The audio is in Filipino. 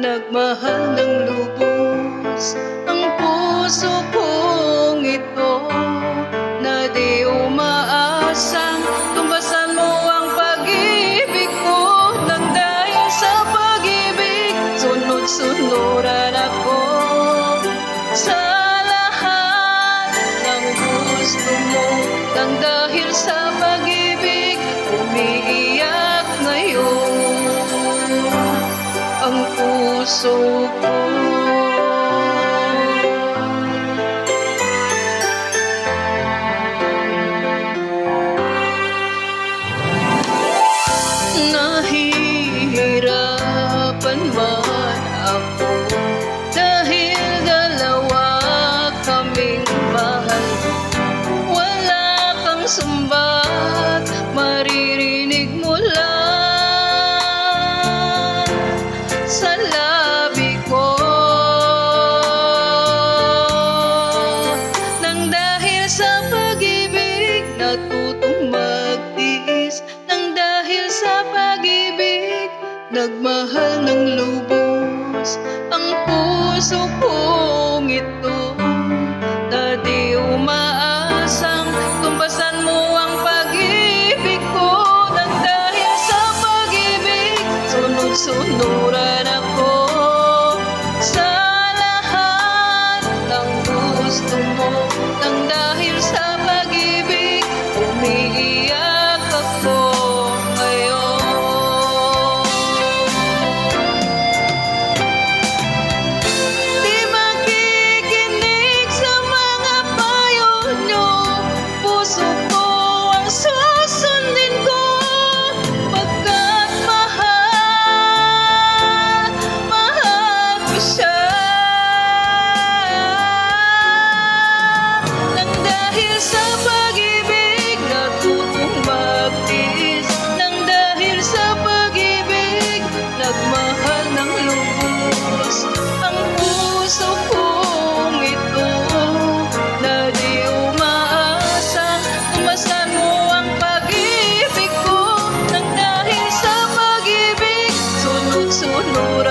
nagmahal ng lubos ang puso kong ito, na di umaasang tumbasan mo ang pag-ibig ko. Nang dahil sa pag-ibig, sunod-sunuran ako sa lahat ng gusto mo. Nang dahil sa pag-ibig, umiiyak ngayon ang puso ko. Nahihirapan man ako dahil dalawa kaming mahal. Wala kang sumbat, maririnig mo lang sa labi ko. Nang dahil sa pag-ibig, natutong magtiis. Nang dahil sa pag-ibig, nagmahal ng lubos ang puso kong ito, na di umaasang tumbasan mo ang pag-ibig ko. Nang dahil sa pag-ibig, sunod-sunuran ako sa lahat ng gusto mo. Nang dahil sa pag-ibig, umiiyak ako ngayon. Di makikinig sa mga payo nyo, puso ko ang susundin ko, pagkat mahal, mahal ko siya. Nang dahil sa pag-ibig, natutong magtiis. Nang dahil sa pag-ibig, nagmahal ng lubos ang puso kong ito, na di umaasang tumasan mo ang pag-ibig ko. Nang dahil sa pag-ibig, sunod-sunuran